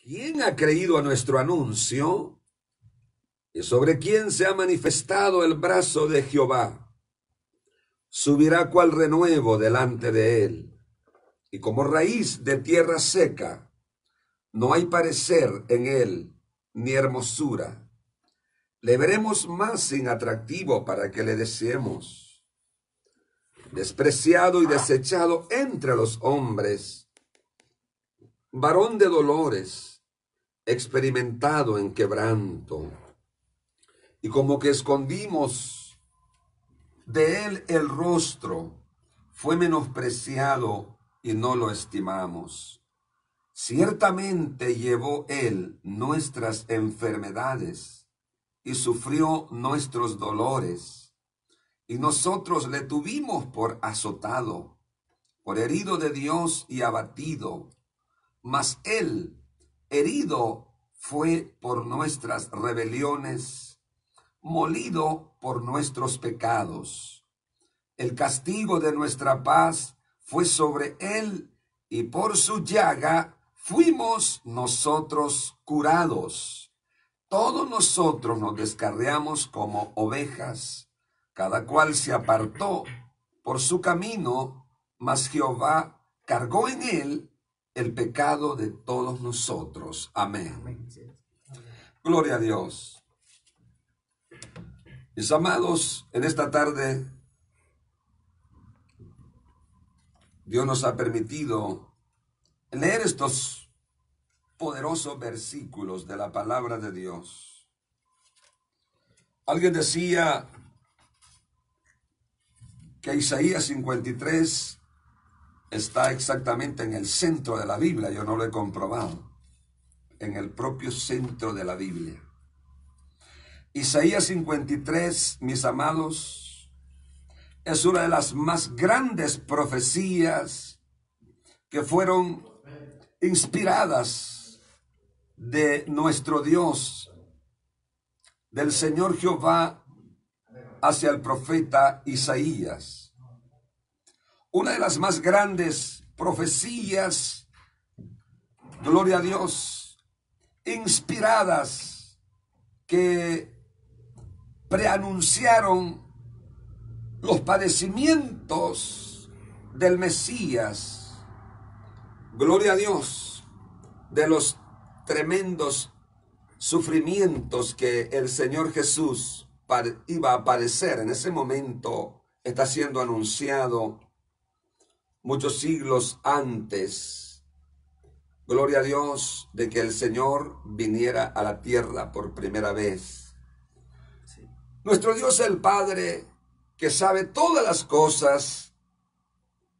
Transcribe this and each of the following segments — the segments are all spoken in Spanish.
¿Quién ha creído a nuestro anuncio? ¿Y sobre quién se ha manifestado el brazo de Jehová? Subirá cual renuevo delante de él, y como raíz de tierra seca, no hay parecer en él, ni hermosura. Le veremos más sin atractivo para que le deseemos. Despreciado y desechado entre los hombres, varón de dolores, experimentado en quebranto. Y como que escondimos de él el rostro, fue menospreciado y no lo estimamos. Ciertamente llevó él nuestras enfermedades y sufrió nuestros dolores. Y nosotros le tuvimos por azotado, por herido de Dios y abatido. Mas él, herido, fue por nuestras rebeliones, molido por nuestros pecados. El castigo de nuestra paz fue sobre él, y por su llaga fuimos nosotros curados. Todos nosotros nos descarriamos como ovejas, cada cual se apartó por su camino, mas Jehová cargó en él el pecado de todos nosotros. Amén. Gloria a Dios. Mis amados, en esta tarde Dios nos ha permitido leer estos poderosos versículos de la palabra de Dios. Alguien decía que Isaías 53 está exactamente en el centro de la Biblia. Yo no lo he comprobado. En el propio centro de la Biblia. Isaías 53, mis amados, es una de las más grandes profecías que fueron inspiradas de nuestro Dios, del Señor Jehová, hacia el profeta Isaías. Una de las más grandes profecías, gloria a Dios, inspiradas, que preanunciaron los padecimientos del Mesías. Gloria a Dios, de los tremendos sufrimientos que el Señor Jesús iba a padecer. En ese momento está siendo anunciado muchos siglos antes. Gloria a Dios, de que el Señor viniera a la tierra por primera vez. Nuestro Dios el Padre, que sabe todas las cosas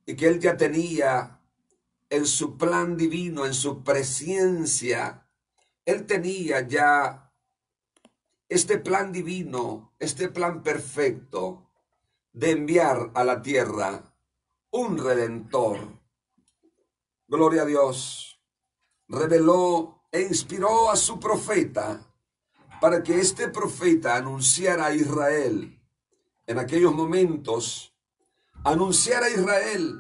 y que Él ya tenía en su plan divino, en su presciencia, Él tenía ya este plan divino, este plan perfecto de enviar a la tierra un Redentor. Gloria a Dios. Reveló e inspiró a su profeta para que este profeta anunciara a Israel en aquellos momentos, anunciara a Israel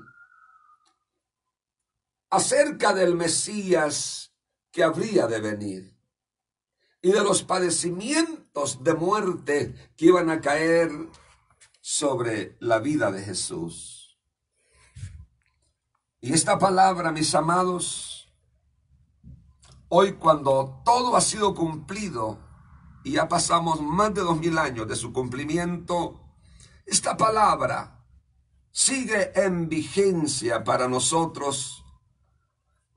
acerca del Mesías que habría de venir y de los padecimientos de muerte que iban a caer sobre la vida de Jesús. Y esta palabra, mis amados, hoy cuando todo ha sido cumplido y ya pasamos más de 2000 años de su cumplimiento, esta palabra sigue en vigencia para nosotros,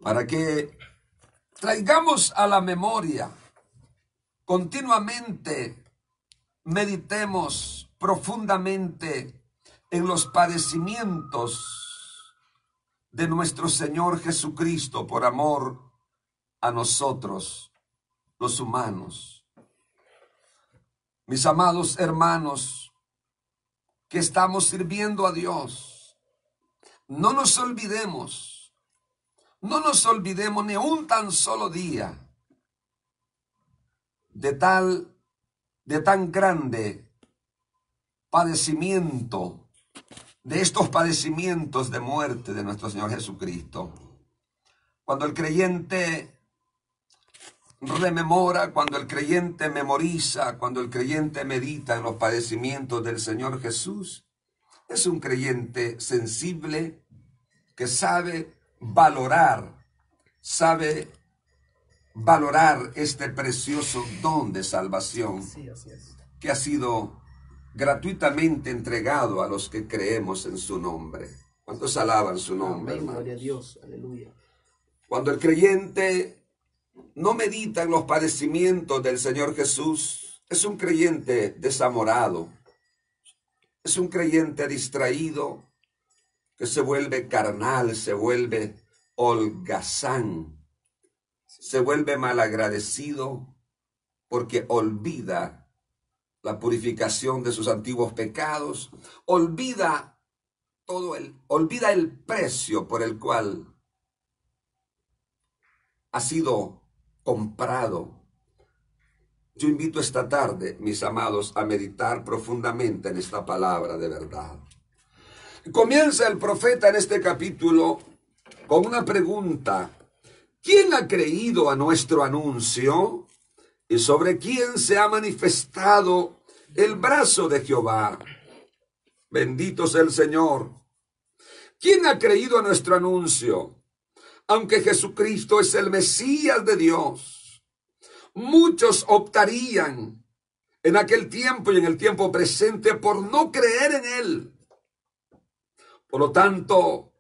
para que traigamos a la memoria continuamente, meditemos profundamente en los padecimientos de nuestro Señor Jesucristo por amor a nosotros, los humanos. Mis amados hermanos, que estamos sirviendo a Dios, no nos olvidemos ni un tan solo día de tan grande padecimiento, de estos padecimientos de muerte de nuestro Señor Jesucristo. Cuando el creyente rememora, cuando el creyente memoriza, cuando el creyente medita en los padecimientos del Señor Jesús, es un creyente sensible que sabe valorar este precioso don de salvación que ha sido gratuitamente entregado a los que creemos en su nombre. ¿Cuántos alaban su nombre, hermanos? Gloria a Dios, aleluya. Cuando el creyente no medita en los padecimientos del Señor Jesús, es un creyente desamorado, es un creyente distraído, que se vuelve carnal, se vuelve holgazán, se vuelve malagradecido porque olvida la purificación de sus antiguos pecados, olvida el precio por el cual ha sido comprado. Yo invito esta tarde, mis amados, a meditar profundamente en esta palabra de verdad. Comienza el profeta en este capítulo con una pregunta: ¿quién ha creído a nuestro anuncio? ¿Y sobre quién se ha manifestado el brazo de Jehová? Bendito sea el Señor. ¿Quién ha creído a nuestro anuncio? Aunque Jesucristo es el Mesías de Dios, muchos optarían en aquel tiempo y en el tiempo presente por no creer en Él. Por lo tanto,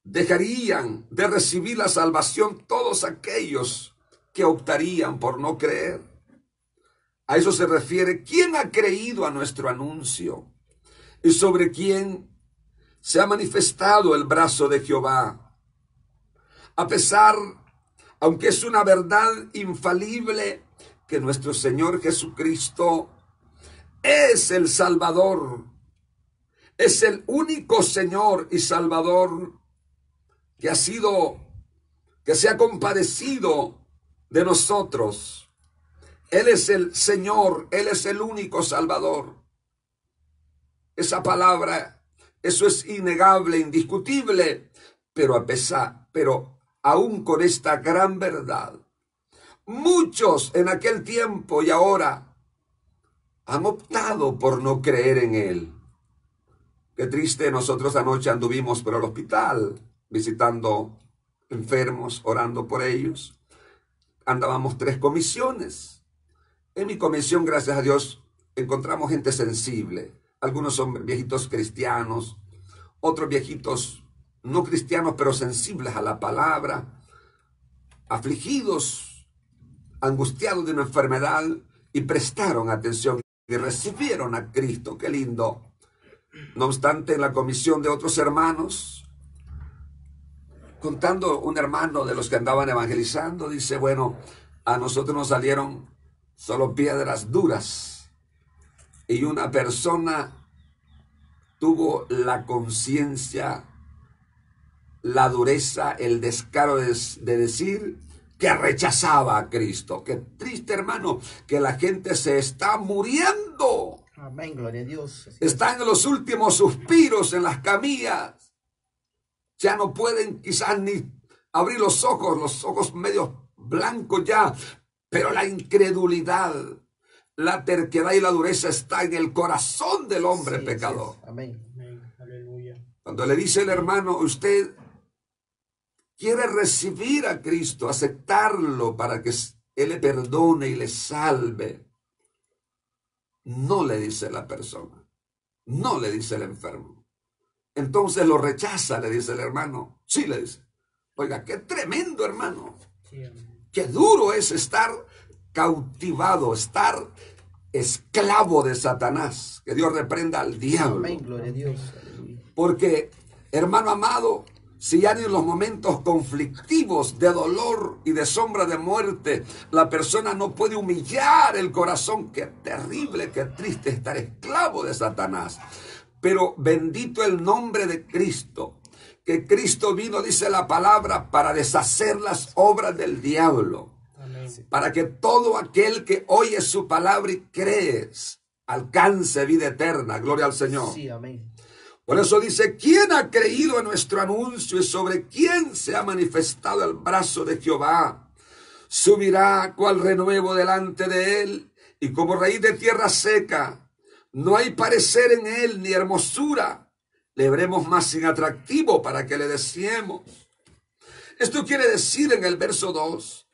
dejarían de recibir la salvación todos aquellos que optarían por no creer. A eso se refiere: ¿quién ha creído a nuestro anuncio? ¿Y sobre quién se ha manifestado el brazo de Jehová? A pesar, aunque es una verdad infalible, que nuestro Señor Jesucristo es el Salvador, es el único Señor y Salvador que se ha compadecido de nosotros. Él es el Señor, Él es el único Salvador. Esa palabra, eso es innegable, indiscutible, pero aún con esta gran verdad, muchos en aquel tiempo y ahora han optado por no creer en Él. Qué triste, nosotros anoche anduvimos por el hospital, visitando enfermos, orando por ellos. Andábamos 3 comisiones. En mi comisión, gracias a Dios, encontramos gente sensible. Algunos son viejitos cristianos, otros viejitos no cristianos, pero sensibles a la palabra, afligidos, angustiados de una enfermedad, y prestaron atención y recibieron a Cristo. Qué lindo. No obstante, en la comisión de otros hermanos, contando un hermano de los que andaban evangelizando, dice: bueno, a nosotros nos salieron solo piedras duras, y una persona tuvo la conciencia, la dureza, el descaro de decir que rechazaba a Cristo. Qué triste, hermano, que la gente se está muriendo. Amén, gloria a Dios. Están en los últimos suspiros en las camillas. Ya no pueden quizás ni abrir los ojos medio blancos ya. Pero la incredulidad, la terquedad y la dureza está en el corazón del hombre pecador. Amén. Aleluya. Cuando le dice el hermano: usted quiere recibir a Cristo, aceptarlo para que Él le perdone y le salve, no le dice la persona, no le dice el enfermo. Entonces lo rechaza, le dice el hermano. Sí, le dice. Oiga, qué tremendo, hermano. Sí, Qué duro es estar cautivado, estar esclavo de Satanás. Que Dios reprenda al diablo. Amén, gloria a Dios. Aleluya. Porque, hermano amado, si ya en los momentos conflictivos de dolor y de sombra de muerte, la persona no puede humillar el corazón, qué terrible, qué triste estar esclavo de Satanás. Pero bendito el nombre de Cristo, que Cristo vino, dice la palabra, para deshacer las obras del diablo. amén. Para que todo aquel que oye su palabra y cree alcance vida eterna. Gloria al Señor. Sí, amén. Por eso dice: ¿quién ha creído a nuestro anuncio y sobre quién se ha manifestado el brazo de Jehová? Subirá cual renuevo delante de él, y como raíz de tierra seca. No hay parecer en él ni hermosura. Le veremos más sin atractivo para que le deseemos. Esto quiere decir en el verso 2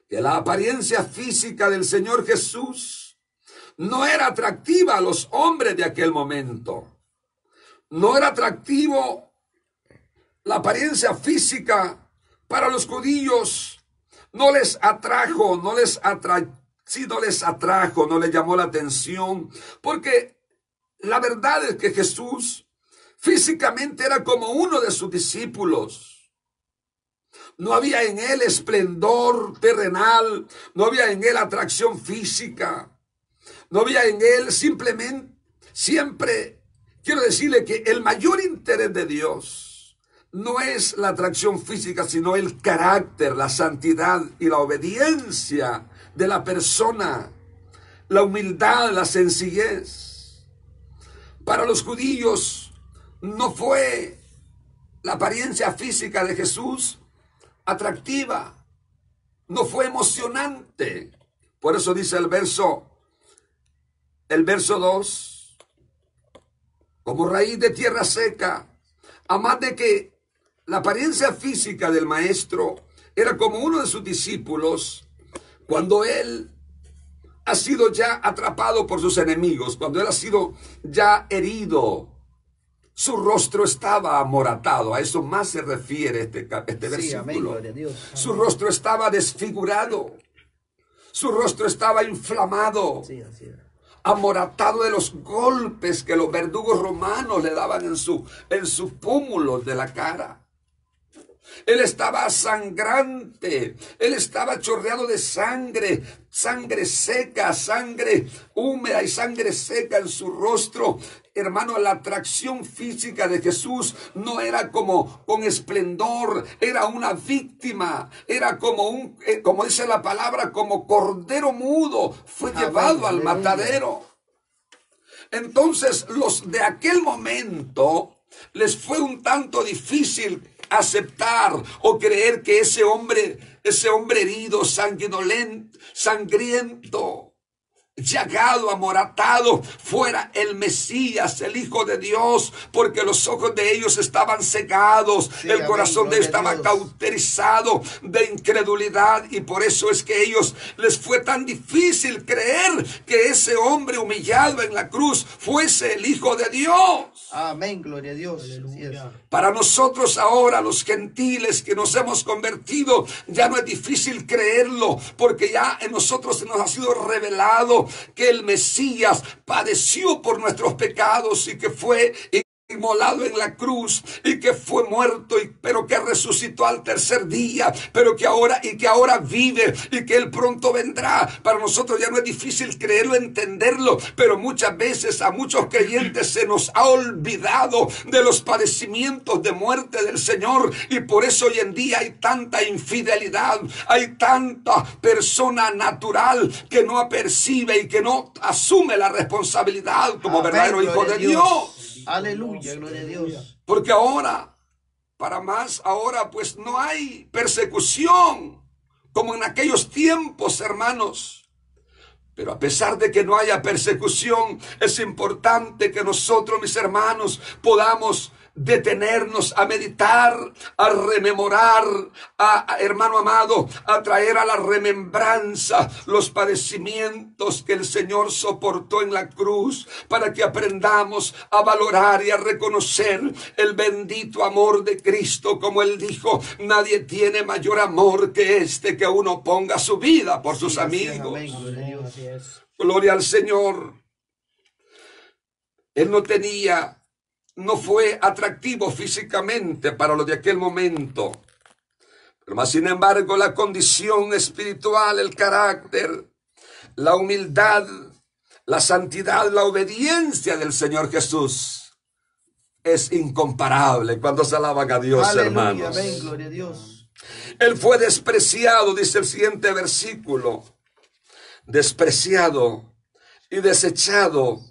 que la apariencia física del Señor Jesús no era atractiva a los hombres de aquel momento. No era atractivo la apariencia física para los judíos. No les atrajo, no les atrajo, no les llamó la atención, porque la verdad es que Jesús físicamente era como uno de sus discípulos. No había en él esplendor terrenal, no había en él atracción física, no había en él siempre quiero decirle que el mayor interés de Dios no es la atracción física, sino el carácter, la santidad y la obediencia de la persona, la humildad, la sencillez. Para los judíos no fue la apariencia física de Jesús atractiva, no fue emocionante. Por eso dice el verso 2, como raíz de tierra seca, a más de que la apariencia física del maestro era como uno de sus discípulos, cuando él ha sido ya atrapado por sus enemigos, cuando él ha sido ya herido, su rostro estaba amoratado. A eso más se refiere este versículo. Amén, gloria a Dios. Su rostro estaba desfigurado, su rostro estaba inflamado, Sí, así es. amoratado de los golpes que los verdugos romanos le daban en sus pómulos de la cara. Él estaba sangrante, él estaba chorreado de sangre, sangre seca, sangre húmeda y sangre seca en su rostro. Hermano, la atracción física de Jesús no era como con esplendor, era una víctima, era como como dice la palabra, como cordero mudo, fue llevado al matadero. Entonces, los de aquel momento les fue un tanto difícil aceptar o creer que ese hombre herido, sangriento, llagado, amoratado, fuera el Mesías, el Hijo de Dios, porque los ojos de ellos estaban cegados, el corazón de ellos estaba cauterizado de incredulidad, y por eso es que a ellos les fue tan difícil creer que ese hombre humillado en la cruz fuese el Hijo de Dios. Amén, gloria a Dios. Así es. Para nosotros ahora, los gentiles que nos hemos convertido, ya no es difícil creerlo, porque ya en nosotros se nos ha sido revelado que el Mesías padeció por nuestros pecados y que fue inmolado en la cruz y que fue muerto, pero que resucitó al tercer día, pero que ahora vive y que él pronto vendrá. Para nosotros ya no es difícil creerlo, entenderlo, pero muchas veces a muchos creyentes se nos ha olvidado de los padecimientos de muerte del Señor, y por eso hoy en día hay tanta infidelidad, hay tanta persona natural que no percibe y que no asume la responsabilidad como verdadero hijo de Dios. Aleluya, gloria a Dios. Porque ahora, pues no hay persecución como en aquellos tiempos, hermanos. Pero a pesar de que no haya persecución, es importante que nosotros, mis hermanos, podamos detenernos a meditar, a rememorar, hermano amado, a traer a la remembranza los padecimientos que el Señor soportó en la cruz, para que aprendamos a valorar y a reconocer el bendito amor de Cristo. Como Él dijo, nadie tiene mayor amor que este, que uno ponga su vida por sus amigos. Amén, gloria a Dios. Gloria al Señor. Él no fue atractivo físicamente para los de aquel momento, pero más sin embargo la condición espiritual, el carácter, la humildad, la santidad, la obediencia del Señor Jesús es incomparable. Cuando se alaban a Dios, aleluya, hermanos. amén, gloria a Dios. Él fue despreciado, dice el siguiente versículo, despreciado y desechado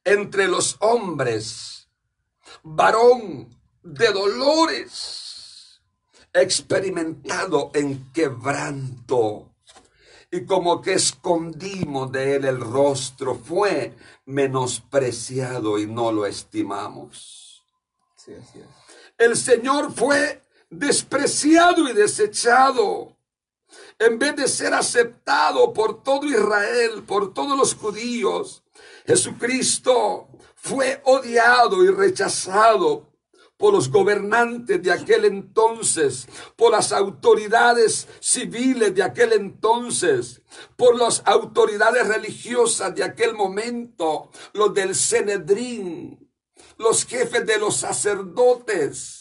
entre los hombres, varón de dolores experimentado en quebranto, y como que escondimos de él el rostro, fue menospreciado y no lo estimamos. Sí, así es. El Señor fue despreciado y desechado. En vez de ser aceptado por todo Israel, por todos los judíos, Jesucristo fue odiado y rechazado por los gobernantes de aquel entonces, por las autoridades civiles de aquel entonces, por las autoridades religiosas de aquel momento, los del Sanedrín, los jefes de los sacerdotes.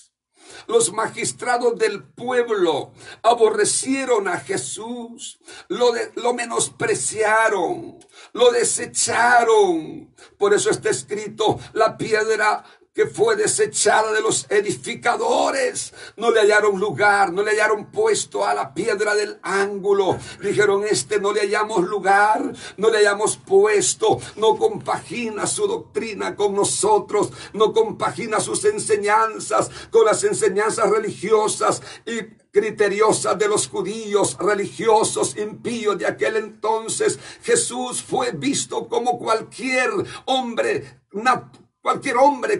Los magistrados del pueblo aborrecieron a Jesús, lo menospreciaron, lo desecharon. Por eso está escrito, la piedra que fue desechada de los edificadores, no le hallaron lugar, no le hallaron puesto a la piedra del ángulo. Dijeron, no le hallamos lugar, no le hallamos puesto, no compagina su doctrina con nosotros, no compagina sus enseñanzas con las enseñanzas religiosas y criteriosas de los judíos religiosos impíos de aquel entonces. Jesús fue visto como cualquier hombre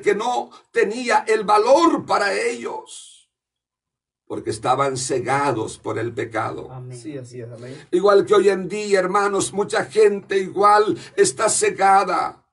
que no tenía el valor para ellos, porque estaban cegados por el pecado. Amén. Sí, así es, amén. Igual que hoy en día, hermanos, mucha gente igual está cegada.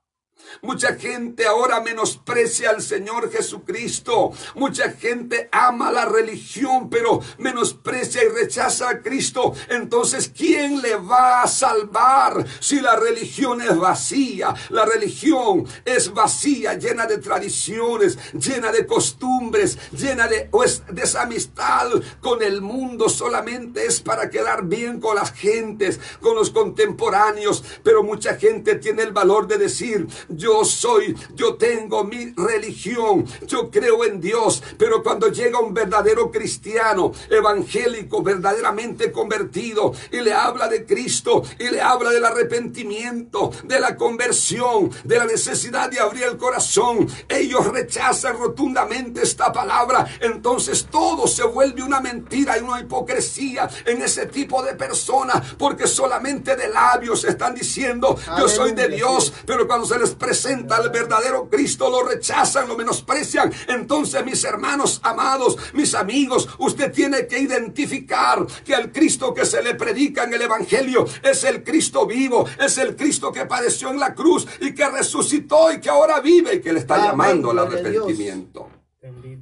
Mucha gente ahora menosprecia al Señor Jesucristo. Mucha gente ama la religión, pero menosprecia y rechaza a Cristo. Entonces, ¿quién le va a salvar si la religión es vacía? La religión es vacía, llena de tradiciones, llena de costumbres, llena de desamistad con el mundo. Solamente es para quedar bien con las gentes, con los contemporáneos. Pero mucha gente tiene el valor de decir, yo tengo mi religión, yo creo en Dios. Pero cuando llega un verdadero cristiano evangélico, verdaderamente convertido, y le habla de Cristo, y le habla del arrepentimiento, de la conversión, de la necesidad de abrir el corazón, ellos rechazan rotundamente esta palabra. Entonces todo se vuelve una mentira y una hipocresía en ese tipo de personas, porque solamente de labios están diciendo, yo soy de Dios, pero cuando se les presenta al verdadero Cristo, lo rechazan, lo menosprecian. Entonces, mis hermanos amados, mis amigos, usted tiene que identificar que el Cristo que se le predica en el Evangelio es el Cristo vivo, es el Cristo que padeció en la cruz y que resucitó y que ahora vive y que le está llamando al arrepentimiento.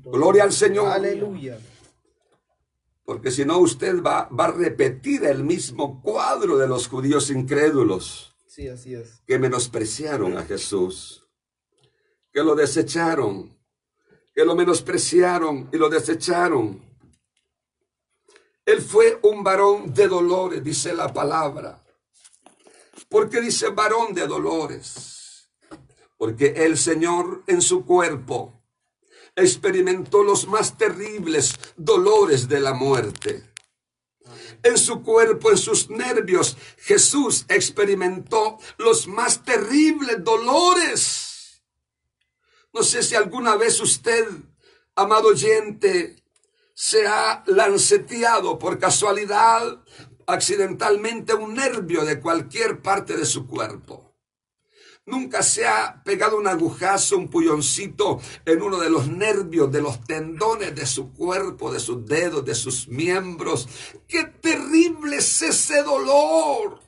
Gloria al Señor. Aleluya. Porque si no, usted va a repetir el mismo cuadro de los judíos incrédulos. Sí, así es. Que menospreciaron a Jesús, que lo desecharon, que lo menospreciaron y lo desecharon. Él fue un varón de dolores, dice la palabra. ¿Por qué dice varón de dolores? Porque el Señor en su cuerpo experimentó los más terribles dolores de la muerte. En su cuerpo, en sus nervios, Jesús experimentó los más terribles dolores. No sé si alguna vez usted, amado oyente, se ha lanceteado por casualidad, accidentalmente, un nervio de cualquier parte de su cuerpo. Nunca se ha pegado un agujazo, un puñoncito en uno de los nervios, de los tendones de su cuerpo, de sus dedos, de sus miembros. ¡Qué terrible es ese dolor!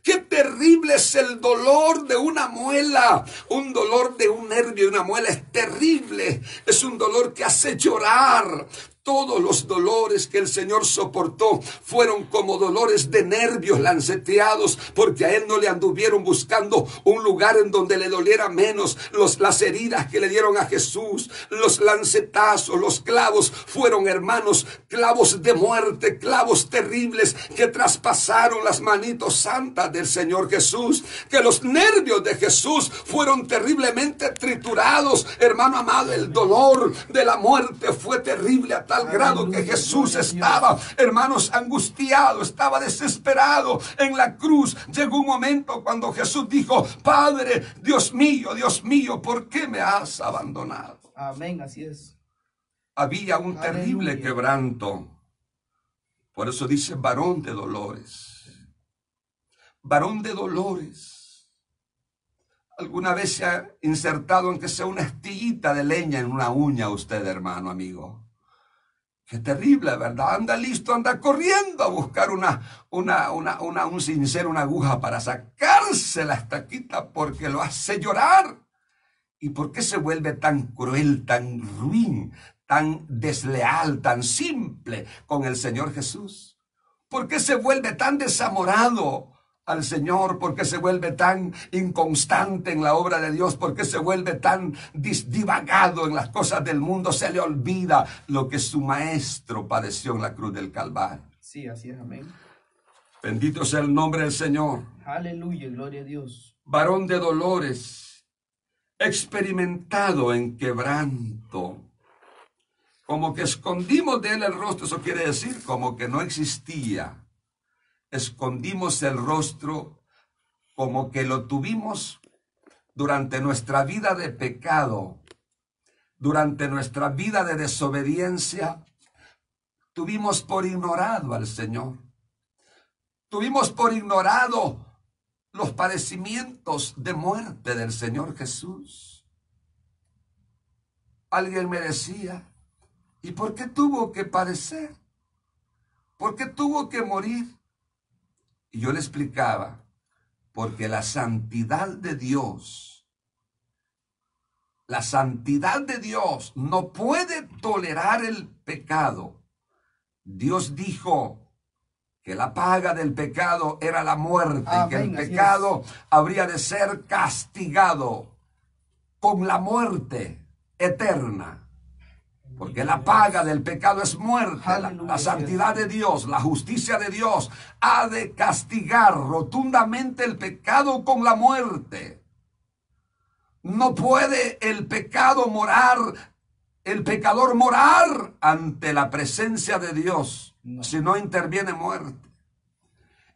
¡Qué terrible es el dolor de una muela! Un dolor de un nervio, de una muela es terrible. Es un dolor que hace llorar. Todos los dolores que el Señor soportó fueron como dolores de nervios lanceteados, porque a Él no le anduvieron buscando un lugar en donde le doliera menos. Las heridas que le dieron a Jesús, los lancetazos, los clavos, fueron, hermanos, clavos de muerte, clavos terribles que traspasaron las manitos santas del Señor Jesús, que los nervios de Jesús fueron terriblemente triturados. Hermano amado, el dolor de la muerte fue terrible a tal grado que Jesús estaba, hermanos, angustiado, estaba desesperado en la cruz. Llegó un momento cuando Jesús dijo, Padre, Dios mío, ¿por qué me has abandonado? Amén, así es. había un terrible Aleluya. quebranto. Por eso dice varón de dolores. Varón de dolores. ¿Alguna vez se ha insertado aunque sea una astillita de leña en una uña usted, hermano, amigo? Qué terrible, ¿verdad? Anda listo, anda corriendo a buscar un cincel, una aguja para sacarse la estaquita porque lo hace llorar. ¿Y por qué se vuelve tan cruel, tan ruin, tan desleal, tan simple con el Señor Jesús? ¿Por qué se vuelve tan desamorado al Señor? ¿Por qué se vuelve tan inconstante en la obra de Dios? ¿Por qué se vuelve tan divagado en las cosas del mundo? Se le olvida lo que su maestro padeció en la cruz del Calvario. Sí, así es, amén. Bendito sea el nombre del Señor. Aleluya, gloria a Dios. Varón de dolores, experimentado en quebranto. Como que escondimos de él el rostro, eso quiere decir como que no existía. Escondimos el rostro como que lo tuvimos durante nuestra vida de pecado, durante nuestra vida de desobediencia. Tuvimos por ignorado al Señor. Tuvimos por ignorado los padecimientos de muerte del Señor Jesús. Alguien me decía, ¿y por qué tuvo que padecer? ¿Por qué tuvo que morir? Y yo le explicaba, porque la santidad de Dios no puede tolerar el pecado. Dios dijo que la paga del pecado era la muerte, Amén, que el pecado habría de ser castigado con la muerte eterna. Porque la paga del pecado es muerte. La santidad de Dios, la justicia de Dios ha de castigar rotundamente el pecado con la muerte. No puede el pecador morar ante la presencia de Dios si no interviene muerte.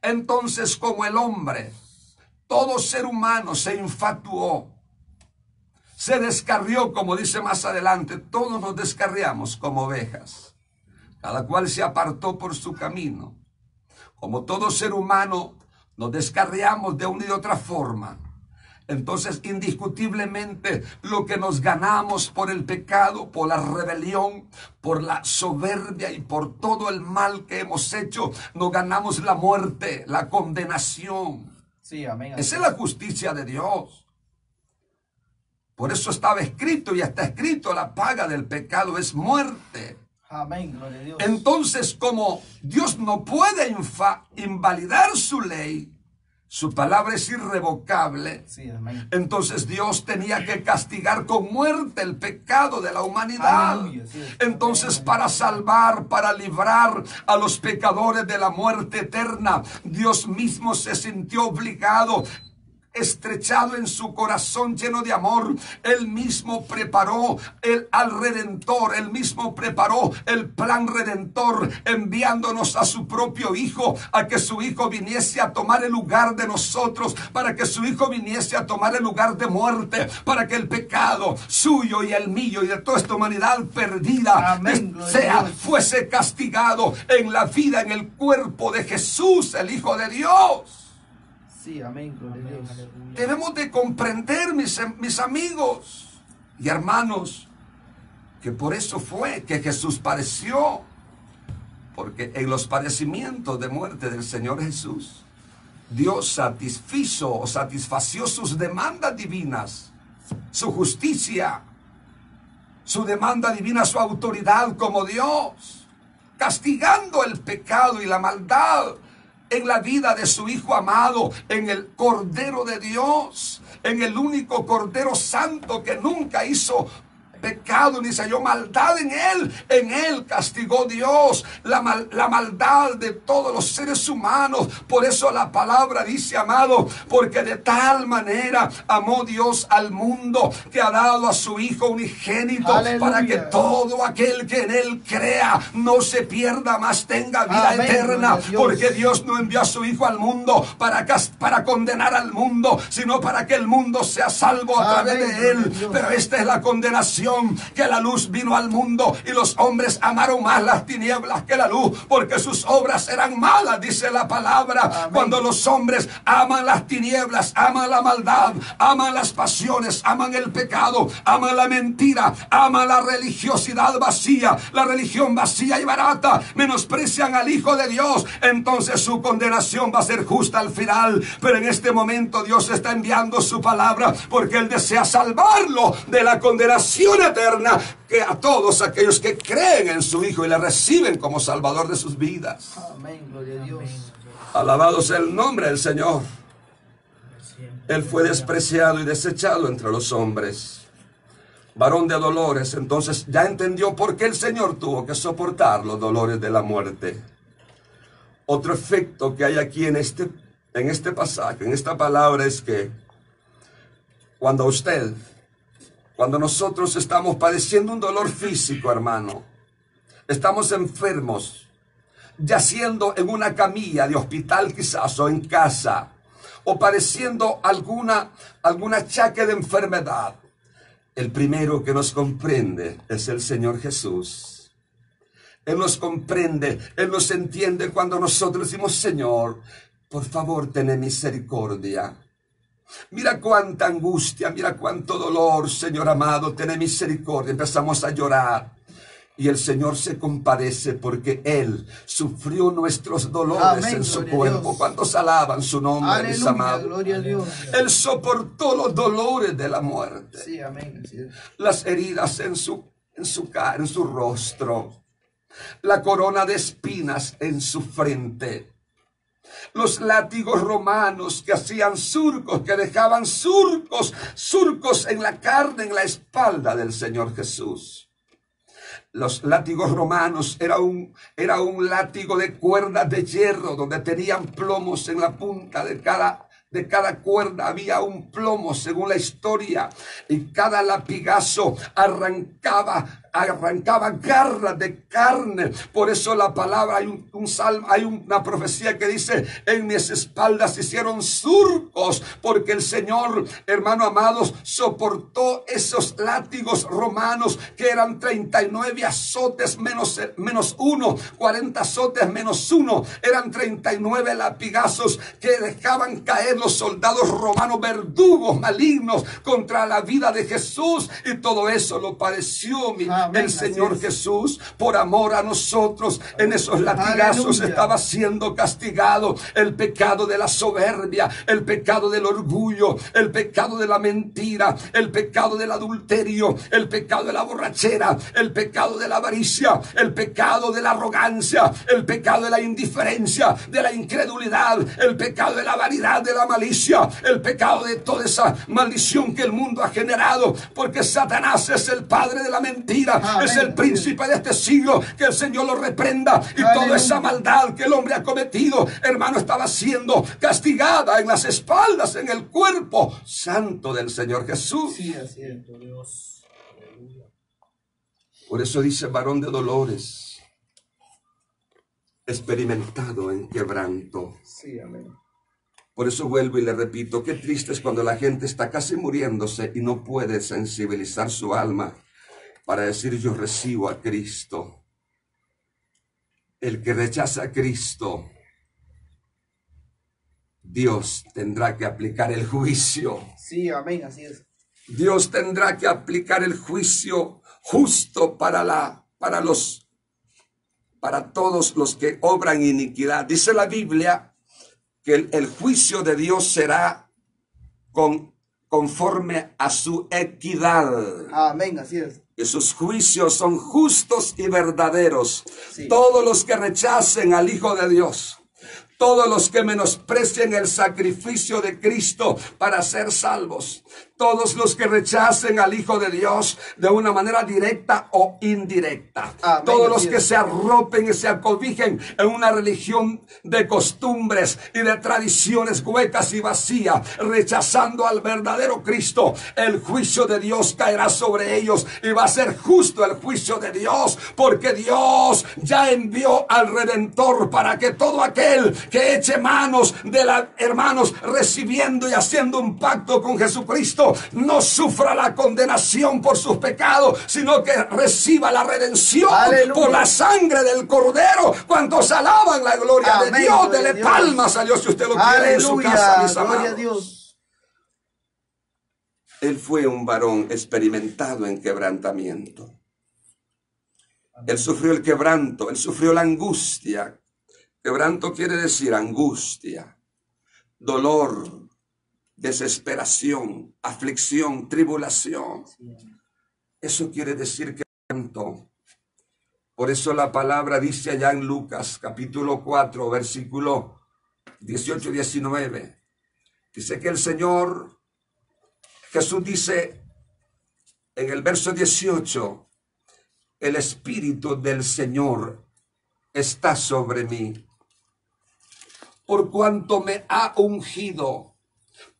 Entonces, como el hombre, todo ser humano se infatuó, se descarrió, como dice más adelante, todos nos descarriamos como ovejas. Cada cual se apartó por su camino. Como todo ser humano, nos descarriamos de una y de otra forma. Entonces, indiscutiblemente, lo que nos ganamos por el pecado, por la rebelión, por la soberbia y por todo el mal que hemos hecho, nos ganamos la muerte, la condenación. Sí, amén. Esa es la justicia de Dios. Por eso estaba escrito y está escrito, la paga del pecado es muerte. Amén, gloria a Dios. Entonces, como Dios no puede invalidar su ley, su palabra es irrevocable. Sí, amén. Entonces Dios tenía que castigar con muerte el pecado de la humanidad. Aleluya, sí. Entonces, para salvar, para librar a los pecadores de la muerte eterna, Dios mismo se sintió obligado, estrechado en su corazón lleno de amor. Él mismo preparó al Redentor, él mismo preparó el plan redentor, enviándonos a su propio Hijo, a que su Hijo viniese a tomar el lugar de nosotros, para que su Hijo viniese a tomar el lugar de muerte, para que el pecado suyo y el mío y de toda esta humanidad perdida Amén, fuese castigado en la vida, en el cuerpo de Jesús, el Hijo de Dios. Sí, amén, gloria a Dios. Debemos de comprender, mis amigos y hermanos, que por eso fue que Jesús padeció. Porque en los padecimientos de muerte del Señor Jesús, Dios satisfació sus demandas divinas, su justicia, su demanda divina, su autoridad como Dios, castigando el pecado y la maldad en la vida de su Hijo amado, en el Cordero de Dios, en el único Cordero Santo que nunca hizo pecado ni se halló maldad en él castigó Dios la maldad de todos los seres humanos. Por eso la palabra dice, amado, porque de tal manera amó Dios al mundo que ha dado a su Hijo unigénito. Aleluya. Para que todo aquel que en él crea no se pierda, mas tenga vida Amén, eterna. Porque Dios no envió a su Hijo al mundo para condenar al mundo, sino para que el mundo sea salvo a través de él. Pero esta es la condenación, revelación que la luz vino al mundo y los hombres amaron más las tinieblas que la luz, porque sus obras eran malas, dice la palabra. Amén. Cuando los hombres aman las tinieblas, aman la maldad, aman las pasiones, aman el pecado, aman la mentira, aman la religiosidad vacía, la religión vacía y barata, menosprecian al Hijo de Dios, entonces su condenación va a ser justa al final. Pero en este momento Dios está enviando su palabra porque Él desea salvarlo de la condenación eterna, que a todos aquellos que creen en su Hijo y le reciben como Salvador de sus vidas. Amén, gloria a Dios. Alabado sea el nombre del Señor. Él fue despreciado y desechado entre los hombres, varón de dolores. Entonces ya entendió por qué el Señor tuvo que soportar los dolores de la muerte. Otro efecto que hay aquí en este pasaje, en esta palabra, es que cuando nosotros estamos padeciendo un dolor físico, hermano, estamos enfermos, yaciendo en una camilla de hospital quizás, o en casa, o padeciendo alguna achaque de enfermedad, el primero que nos comprende es el Señor Jesús. Él nos comprende, Él nos entiende cuando nosotros decimos: Señor, por favor, ten misericordia. Mira cuánta angustia, mira cuánto dolor, Señor amado, ten misericordia. Empezamos a llorar. Y el Señor se compadece porque Él sufrió nuestros dolores. Amén, en su gloria a cuerpo. Dios. ¿Cuántos alaban su nombre, mis Aleluya, amados? gloria a Dios. Él soportó los dolores de la muerte. Sí, amén. Así es. Las heridas en su cara, en su rostro. La corona de espinas en su frente. Los látigos romanos que hacían surcos, que dejaban surcos en la carne, en la espalda del Señor Jesús. Los látigos romanos era un látigo de cuerdas de hierro, donde tenían plomos en la punta de cada cuerda. Había un plomo según la historia, y cada latigazo arrancaba garras de carne. Por eso la palabra, hay una profecía que dice: en mis espaldas hicieron surcos, porque el Señor, hermano amados, soportó esos látigos romanos que eran 39 azotes menos uno, 40 azotes menos uno, eran 39 latigazos que dejaban caer los soldados romanos, verdugos malignos contra la vida de Jesús. Y todo eso lo padeció el Señor Jesús por amor a nosotros. En esos latigazos estaba siendo castigado el pecado de la soberbia, el pecado del orgullo, el pecado de la mentira, el pecado del adulterio, el pecado de la borrachera, el pecado de la avaricia, el pecado de la arrogancia, el pecado de la indiferencia, de la incredulidad, el pecado de la vanidad, de la malicia, el pecado de toda esa maldición que el mundo ha generado, porque Satanás es el padre de la mentira. Amén. Es el príncipe de este siglo. Que el Señor lo reprenda. Y toda esa maldad que el hombre ha cometido, hermano, estaba siendo castigada en las espaldas, en el cuerpo santo del Señor Jesús. Sí, así es, Dios. Por eso dice: varón de dolores, experimentado en quebranto. Sí, amén. Por eso vuelvo y le repito: qué triste es cuando la gente está casi muriéndose y no puede sensibilizar su alma para decir: yo recibo a Cristo. El que rechaza a Cristo, Dios tendrá que aplicar el juicio. Sí, amén, así es. Dios tendrá que aplicar el juicio justo para todos los que obran iniquidad. Dice la Biblia que el juicio de Dios será conforme a su equidad. Amén, así es. Que sus juicios son justos y verdaderos. Sí. Todos los que rechacen al Hijo de Dios, todos los que menosprecien el sacrificio de Cristo para ser salvos, todos los que rechacen al Hijo de Dios de una manera directa o indirecta, amén, todos los que se arropen y se acobijen en una religión de costumbres y de tradiciones huecas y vacías, rechazando al verdadero Cristo, el juicio de Dios caerá sobre ellos, y va a ser justo el juicio de Dios, porque Dios ya envió al Redentor para que todo aquel que eche manos de la, hermanos, recibiendo y haciendo un pacto con Jesucristo, no sufra la condenación por sus pecados, sino que reciba la redención. Aleluya. Por la sangre del Cordero. Cuantos alaban la gloria de Dios, dele palmas a Dios si usted lo quiere en su casa, mis amados. Dios. Él fue un varón experimentado en quebrantamiento. Él sufrió el quebranto, él sufrió la angustia. Quebranto quiere decir angustia, dolor, desesperación, aflicción, tribulación. Eso quiere decir quebranto. Por eso la palabra dice allá en Lucas capítulo 4, versículo 18 y 19. Dice que el Señor, Jesús dice en el verso 18, el Espíritu del Señor está sobre mí, por cuanto me ha ungido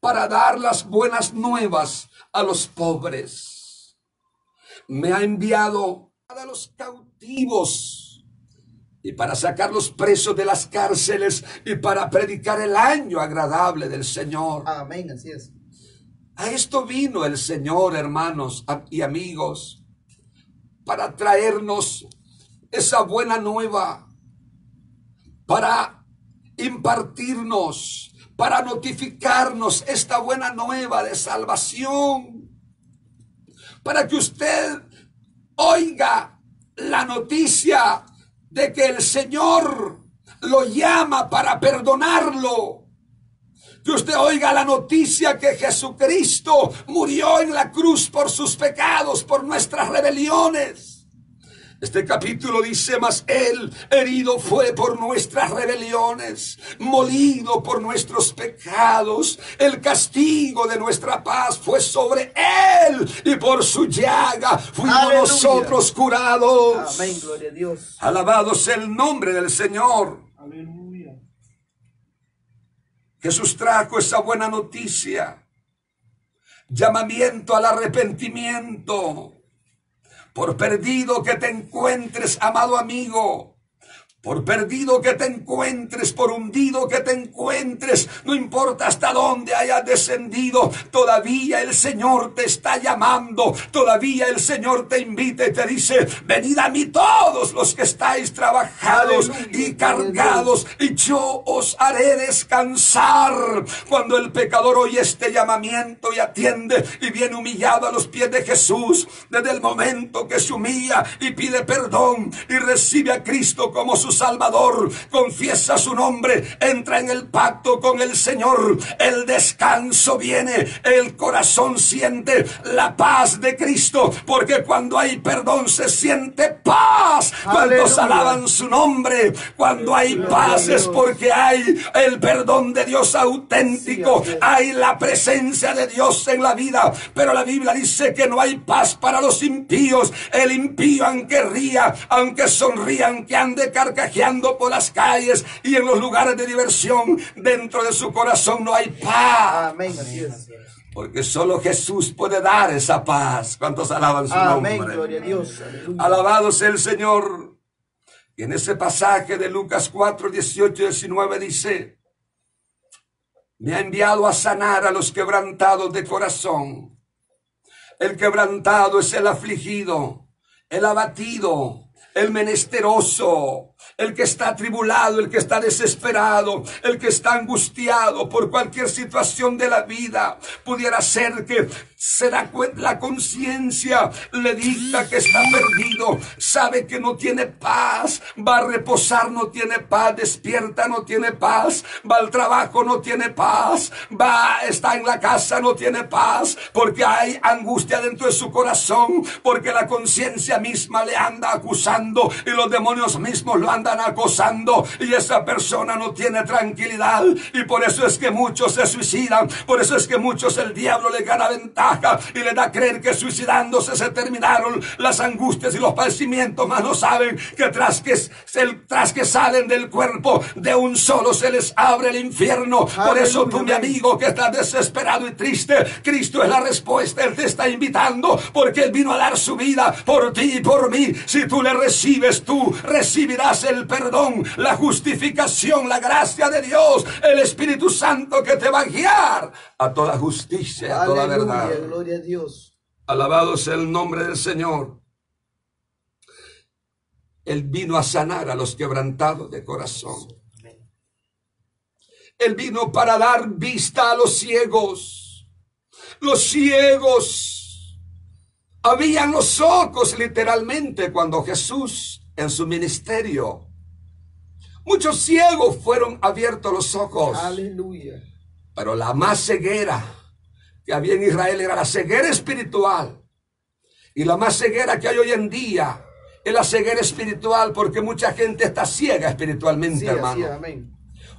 para dar las buenas nuevas a los pobres. Me ha enviado a los cautivos y para sacar los presos de las cárceles y para predicar el año agradable del Señor. Amén, así es. A esto vino el Señor, hermanos y amigos, para traernos esa buena nueva, para impartirnos, para notificarnos esta buena nueva de salvación, para que usted oiga la noticia de que el Señor lo llama para perdonarlo. Que usted oiga la noticia que Jesucristo murió en la cruz por sus pecados, por nuestras rebeliones. Este capítulo dice, mas Él herido fue por nuestras rebeliones, molido por nuestros pecados. El castigo de nuestra paz fue sobre Él y por su llaga fuimos ¡aleluya! Nosotros curados. Amén, gloria a Dios. Alabado sea el nombre del Señor. Aleluya. Jesús trajo esa buena noticia, llamamiento al arrepentimiento. Por perdido que te encuentres, amado amigo, por perdido que te encuentres, por hundido que te encuentres, no importa hasta dónde hayas descendido, todavía el Señor te está llamando, todavía el Señor te invita y te dice, venid a mí todos los que estáis trabajados y cargados, y yo os haré descansar. Cuando el pecador oye este llamamiento y atiende y viene humillado a los pies de Jesús, desde el momento que se humilla y pide perdón y recibe a Cristo como su Salvador, confiesa su nombre, entra en el pacto con el Señor, el descanso viene, el corazón siente la paz de Cristo, porque cuando hay perdón se siente paz. ¿Cuántos alaban su nombre? Cuando hay paz es porque hay el perdón de Dios auténtico, hay la presencia de Dios en la vida. Pero la Biblia dice que no hay paz para los impíos. El impío, aunque ría, aunque sonría, aunque ande carcajeando por las calles y en los lugares de diversión, dentro de su corazón no hay paz. Amén, así es. Porque solo Jesús puede dar esa paz. ¿Cuántos alaban su nombre? Amén, gloria a Dios. Aleluya. Alabado sea el Señor. Y en ese pasaje de Lucas 4, 18 y 19 dice, me ha enviado a sanar a los quebrantados de corazón. El quebrantado es el afligido, el abatido, el menesteroso, el que está atribulado, el que está desesperado, el que está angustiado por cualquier situación de la vida. Pudiera ser que se da cuenta, la conciencia le dicta que está perdido, sabe que no tiene paz, va a reposar, no tiene paz, despierta, no tiene paz, va al trabajo, no tiene paz, está en la casa, no tiene paz, porque hay angustia dentro de su corazón, porque la conciencia misma le anda acusando y los demonios mismos lo andan acosando, y esa persona no tiene tranquilidad, y por eso es que muchos se suicidan, por eso es que muchos el diablo le gana ventaja y le da a creer que suicidándose se terminaron las angustias y los padecimientos, mas no saben que tras que salen del cuerpo de un solo se les abre el infierno. Por eso tú, mi amigo, que estás desesperado y triste, Cristo es la respuesta. Él te está invitando porque Él vino a dar su vida por ti y por mí. Si tú le recibes, tú recibirás el el perdón, la justificación, la gracia de Dios, el Espíritu Santo que te va a guiar a toda justicia, a toda verdad. Gloria a Dios. Alabado sea el nombre del Señor. Él vino a sanar a los quebrantados de corazón. Él vino para dar vista a los ciegos. Los ciegos abrían los ojos literalmente cuando Jesús en su ministerio. Muchos ciegos fueron abiertos los ojos. Aleluya. Pero la más ceguera que había en Israel era la ceguera espiritual. Y la más ceguera que hay hoy en día es la ceguera espiritual, porque mucha gente está ciega espiritualmente, Sí, hermano. así, amén.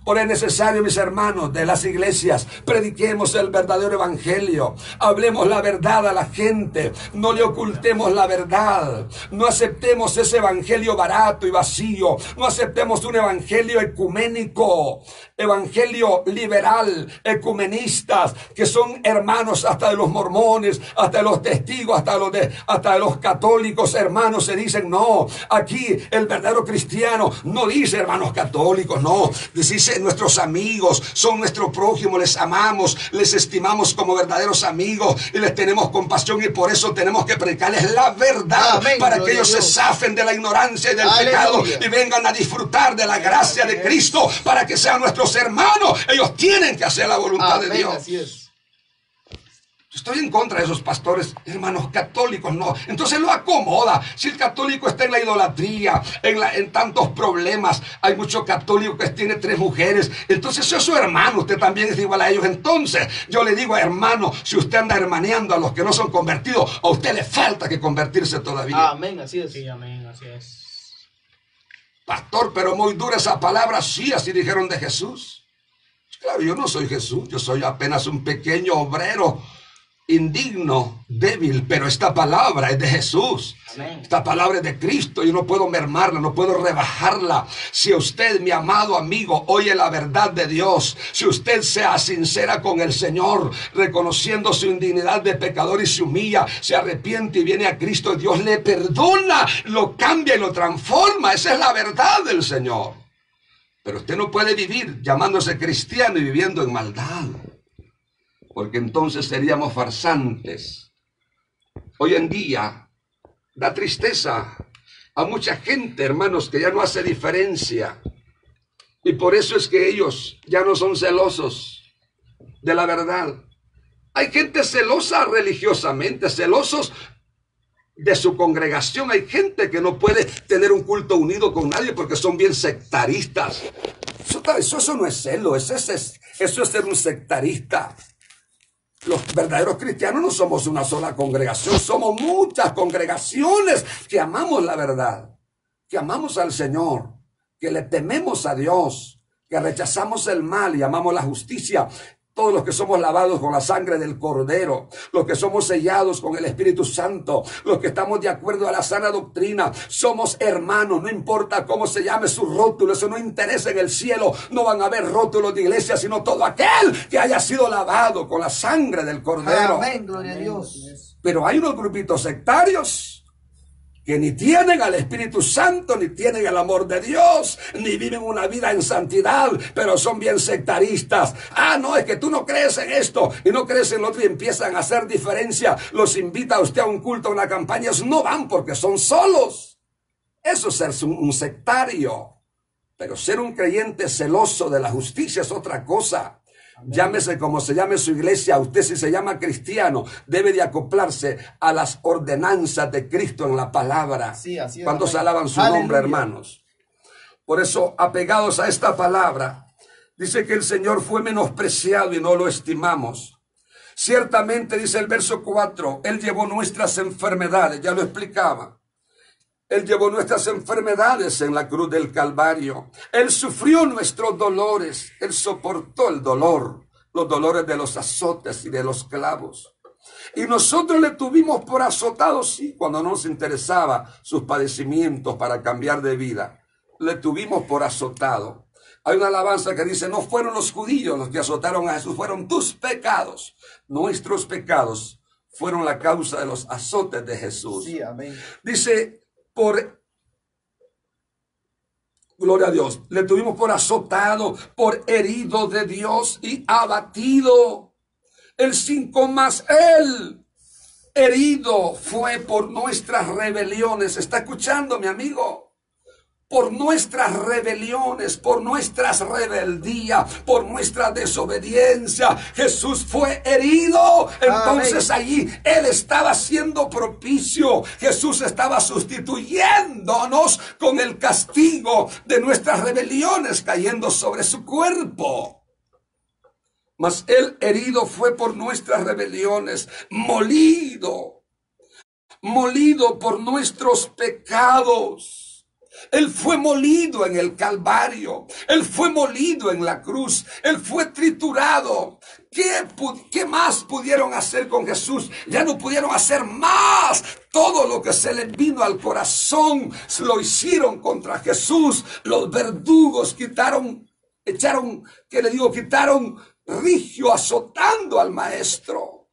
Por es necesario, mis hermanos, de las iglesias, prediquemos el verdadero evangelio, hablemos la verdad a la gente, no le ocultemos la verdad, no aceptemos ese evangelio barato y vacío, no aceptemos un evangelio ecuménico, evangelio liberal, ecumenistas, que son hermanos hasta de los mormones, hasta de los testigos, hasta de los católicos, hermanos, se dicen, no, aquí el verdadero cristiano no dice hermanos católicos, no, dice nuestros amigos, son nuestro prójimo, les amamos, les estimamos como verdaderos amigos y les tenemos compasión, y por eso tenemos que predicarles la verdad. Amén, para que ellos se zafen de la ignorancia y del pecado y vengan a disfrutar de la gracia de Cristo, para que sean nuestros hermanos. Ellos tienen que hacer la voluntad de Dios. Así es. Estoy en contra de esos pastores, hermanos católicos, no. Entonces lo acomoda. Si el católico está en la idolatría, en tantos problemas, hay muchos católicos que tienen 3 mujeres. Entonces es su hermano, usted también es igual a ellos. Entonces yo le digo, hermano, si usted anda hermaneando a los que no son convertidos, a usted le falta que convertirse todavía. Amén, así es. Sí, amén, así es. Pastor, pero muy dura esa palabra. Sí, así dijeron de Jesús. Claro, yo no soy Jesús, yo soy apenas un pequeño obrero, indigno, débil, pero esta palabra es de Jesús. Amén. Esta palabra es de Cristo. Yo no puedo mermarla, no puedo rebajarla. Si usted, mi amado amigo, oye la verdad de Dios, si usted sea sincera con el Señor, reconociendo su indignidad de pecador y se humilla, se arrepiente y viene a Cristo, Dios le perdona, lo cambia y lo transforma. Esa es la verdad del Señor. Pero usted no puede vivir llamándose cristiano y viviendo en maldad, porque entonces seríamos farsantes. Hoy en día da tristeza a mucha gente, hermanos, que ya no hace diferencia. Y por eso es que ellos ya no son celosos de la verdad. Hay gente celosa religiosamente, celosos de su congregación. Hay gente que no puede tener un culto unido con nadie porque son bien sectaristas. Eso no es celo, eso es ser un sectarista. Los verdaderos cristianos no somos una sola congregación, somos muchas congregaciones que amamos la verdad, que amamos al Señor, que le tememos a Dios, que rechazamos el mal y amamos la justicia. Todos los que somos lavados con la sangre del Cordero, los que somos sellados con el Espíritu Santo, los que estamos de acuerdo a la sana doctrina, somos hermanos, no importa cómo se llame su rótulo, eso no interesa en el cielo, no van a haber rótulos de iglesia, sino todo aquel que haya sido lavado con la sangre del Cordero. Amén, gloria a Dios. Pero hay unos grupitos sectarios que ni tienen al Espíritu Santo, ni tienen el amor de Dios, ni viven una vida en santidad, pero son bien sectaristas. Ah, no, es que tú no crees en esto y no crees en lo otro y empiezan a hacer diferencia. Los invita a usted a un culto, a una campaña, ellos no van porque son solos. Eso es ser un sectario. Pero ser un creyente celoso de la justicia es otra cosa. Llámese como se llame su iglesia, usted si se llama cristiano debe de acoplarse a las ordenanzas de Cristo en la palabra. Sí, así es. Cuando se alaban su nombre, hermanos. Por eso, apegados a esta palabra, dice que el Señor fue menospreciado y no lo estimamos. Ciertamente, dice el verso 4, Él llevó nuestras enfermedades, ya lo explicaba. Él llevó nuestras enfermedades en la cruz del Calvario. Él sufrió nuestros dolores. Él soportó el dolor, los dolores de los azotes y de los clavos. Y nosotros le tuvimos por azotado, sí, cuando no nos interesaba sus padecimientos para cambiar de vida. Le tuvimos por azotado. Hay una alabanza que dice, no fueron los judíos los que azotaron a Jesús, fueron tus pecados. Nuestros pecados fueron la causa de los azotes de Jesús. Sí, amén. Dice, Gloria a Dios. Le tuvimos por azotado, por herido de Dios y abatido. El 5 más, Él herido fue por nuestras rebeliones. ¿Está escuchando, mi amigo? Por nuestras rebeliones, por nuestras rebeldías, por nuestra desobediencia, Jesús fue herido. Entonces allí Él estaba siendo propicio. Jesús estaba sustituyéndonos con el castigo de nuestras rebeliones cayendo sobre su cuerpo. Mas Él herido fue por nuestras rebeliones, molido por nuestros pecados. Él fue molido en el Calvario. Él fue molido en la cruz. Él fue triturado. ¿Qué más pudieron hacer con Jesús? Ya no pudieron hacer más. Todo lo que se les vino al corazón lo hicieron contra Jesús. Los verdugos quitaron rigio azotando al maestro,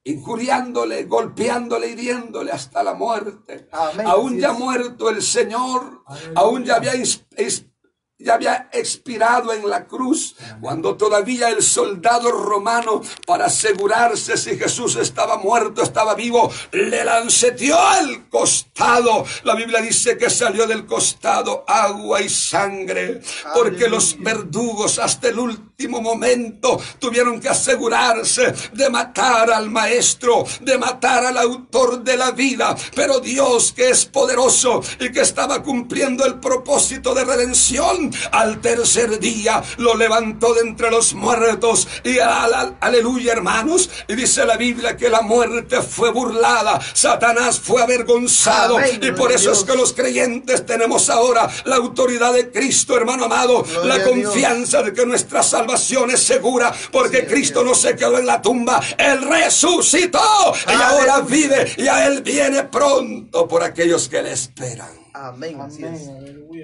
injuriándole, golpeándole, hiriéndole hasta la muerte. Amén. Aún ya muerto el Señor, aún ya había expirado en la cruz, cuando todavía el soldado romano, para asegurarse si Jesús estaba muerto, estaba vivo, le lanceteó el costado. La Biblia dice que salió del costado agua y sangre, porque los verdugos hasta el último momento tuvieron que asegurarse de matar al maestro, de matar al autor de la vida. Pero Dios, que es poderoso y que estaba cumpliendo el propósito de redención, al tercer día lo levantó de entre los muertos. Y aleluya, hermanos. Y dice la Biblia que la muerte fue burlada, Satanás fue avergonzado. Amén, y por eso Dios. es que los creyentes tenemos ahora la autoridad de Cristo, hermano amado, Gloria la a confianza de que nuestra salvación es segura, porque Cristo no se quedó en la tumba, Él resucitó y ahora vive, y a Él viene pronto por aquellos que le esperan. Amén. Así es.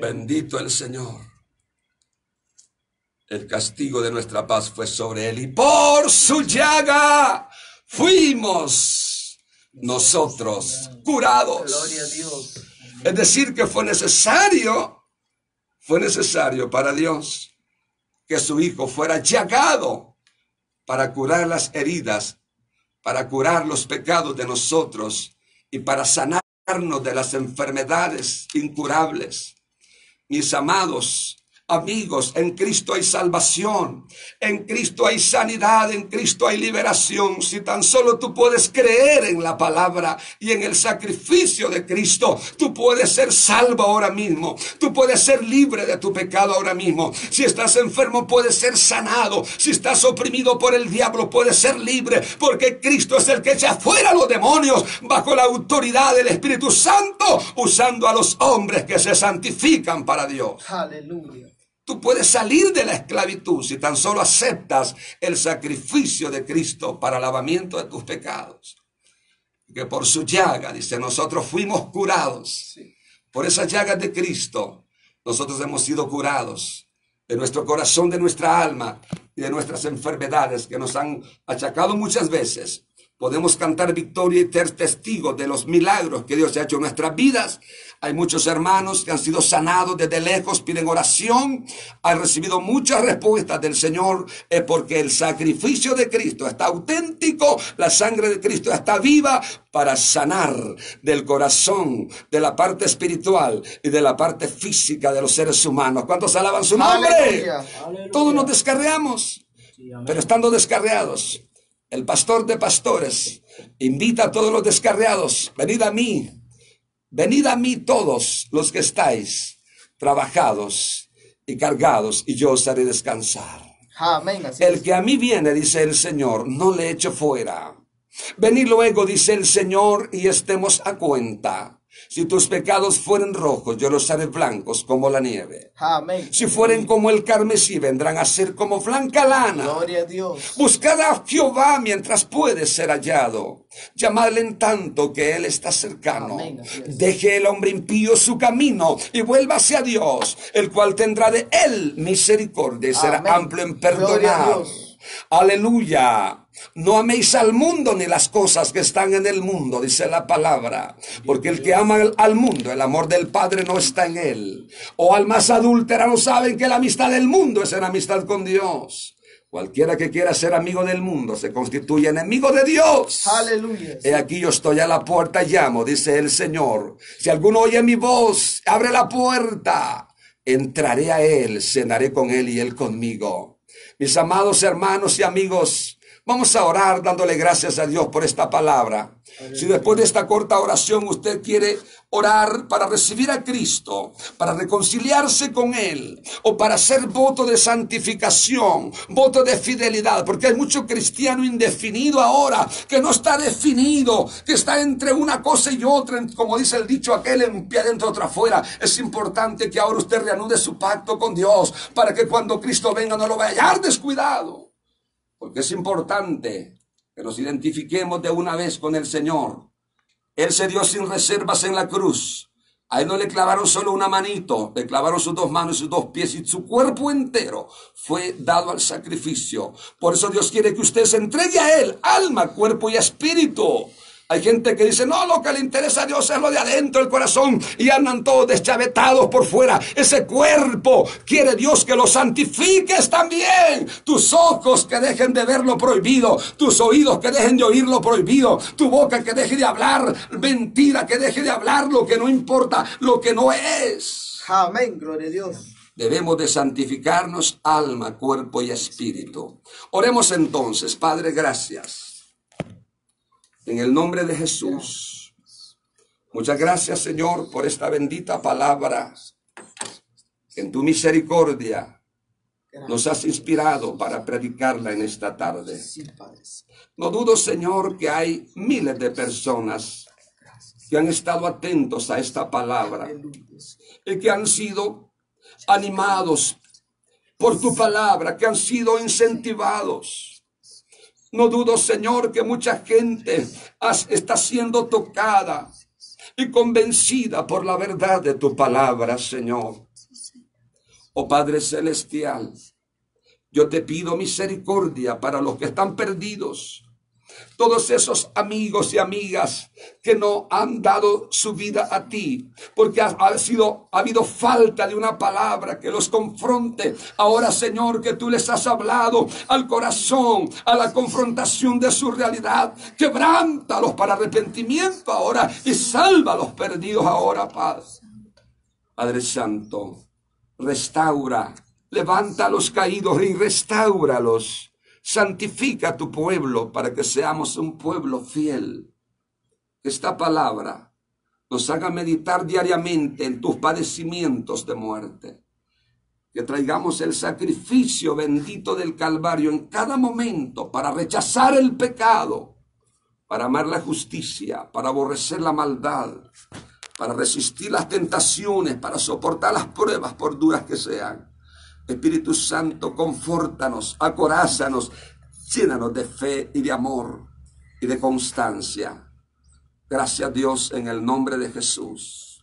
Bendito el Señor. El castigo de nuestra paz fue sobre Él, y por su llaga fuimos nosotros curados. Gloria a Dios. Es decir, que fue necesario para Dios que su Hijo fuera llagado para curar las heridas, para curar los pecados de nosotros y para sanarnos de las enfermedades incurables. Mis amados amigos, en Cristo hay salvación, en Cristo hay sanidad, en Cristo hay liberación. Si tan solo tú puedes creer en la palabra y en el sacrificio de Cristo, tú puedes ser salvo ahora mismo, tú puedes ser libre de tu pecado ahora mismo. Si estás enfermo, puedes ser sanado. Si estás oprimido por el diablo, puedes ser libre, porque Cristo es el que echa fuera a los demonios bajo la autoridad del Espíritu Santo, usando a los hombres que se santifican para Dios. Aleluya. Tú puedes salir de la esclavitud si tan solo aceptas el sacrificio de Cristo para el lavamiento de tus pecados. Que por su llaga, dice, nosotros fuimos curados. Sí. Por esas llagas de Cristo, nosotros hemos sido curados de nuestro corazón, de nuestra alma y de nuestras enfermedades que nos han achacado muchas veces. Podemos cantar victoria y ser testigos de los milagros que Dios ha hecho en nuestras vidas. Hay muchos hermanos que han sido sanados desde lejos, piden oración, han recibido muchas respuestas del Señor, porque el sacrificio de Cristo está auténtico, la sangre de Cristo está viva para sanar del corazón, de la parte espiritual y de la parte física de los seres humanos. ¿Cuántos alaban su nombre? Aleluya. Todos nos descarriamos, pero estando descarriados, el pastor de pastores invita a todos los descarriados, venid a mí todos los que estáis trabajados y cargados, y yo os haré descansar. Amén. Así El es. que a mí viene, dice el Señor, no le echo fuera. Venid luego, dice el Señor, y estemos a cuenta. Si tus pecados fueren rojos, yo los haré blancos como la nieve. Amén. Si fueren como el carmesí, vendrán a ser como blanca lana. Gloria a Dios. Buscad a Jehová mientras puede ser hallado. Llamadle en tanto que Él está cercano. Amén, así es. Deje el hombre impío su camino y vuélvase a Dios, el cual tendrá de él misericordia y será Amén. amplio en Gloria a perdonar. Dios. Aleluya. No améis al mundo ni las cosas que están en el mundo, dice la palabra. Porque el que ama al mundo, el amor del Padre no está en él. O almas adúlteras no saben que la amistad del mundo es en amistad con Dios. Cualquiera que quiera ser amigo del mundo se constituye enemigo de Dios. Aleluya. He aquí yo estoy a la puerta y llamo, dice el Señor. Si alguno oye mi voz, abre la puerta. Entraré a él, cenaré con él y él conmigo. Mis amados hermanos y amigos, vamos a orar dándole gracias a Dios por esta palabra. Si después de esta corta oración usted quiere orar para recibir a Cristo, para reconciliarse con Él, o para hacer voto de santificación, voto de fidelidad, porque hay mucho cristiano indefinido ahora, que no está definido, que está entre una cosa y otra, como dice el dicho aquel, en pie adentro, otra afuera. Es importante que ahora usted reanude su pacto con Dios, para que cuando Cristo venga no lo vaya a hallar descuidado. Porque es importante que nos identifiquemos de una vez con el Señor. Él se dio sin reservas en la cruz. A Él no le clavaron solo una manito, le clavaron sus dos manos y sus dos pies, y su cuerpo entero fue dado al sacrificio. Por eso Dios quiere que usted se entregue a Él, alma, cuerpo y espíritu. Hay gente que dice, no, lo que le interesa a Dios es lo de adentro, el corazón, y andan todos deschavetados por fuera. Ese cuerpo quiere Dios que lo santifiques también. Tus ojos que dejen de ver lo prohibido, tus oídos que dejen de oír lo prohibido, tu boca que deje de hablar mentira, que deje de hablar lo que no importa, lo que no es. Amén, gloria a Dios. Debemos de santificarnos alma, cuerpo y espíritu. Oremos entonces. Padre, gracias. En el nombre de Jesús, muchas gracias, Señor, por esta bendita palabra que en tu misericordia nos has inspirado para predicarla en esta tarde. No dudo, Señor, que hay miles de personas que han estado atentos a esta palabra y que han sido animados por tu palabra, que han sido incentivados. No dudo, Señor, que mucha gente está siendo tocada y convencida por la verdad de tu palabra, Señor. Oh Padre Celestial, yo te pido misericordia para los que están perdidos. Todos esos amigos y amigas que no han dado su vida a ti, porque ha habido falta de una palabra que los confronte. Ahora, Señor, que tú les has hablado al corazón, a la confrontación de su realidad, quebrántalos para arrepentimiento ahora y salva a los perdidos ahora, Padre. Padre Santo, restaura, levanta a los caídos y restáuralos. Santifica a tu pueblo para que seamos un pueblo fiel. Que esta palabra nos haga meditar diariamente en tus padecimientos de muerte. Que traigamos el sacrificio bendito del Calvario en cada momento para rechazar el pecado, para amar la justicia, para aborrecer la maldad, para resistir las tentaciones, para soportar las pruebas por duras que sean. Espíritu Santo, confórtanos, acorázanos, llénanos de fe y de amor y de constancia. Gracias, Dios, en el nombre de Jesús.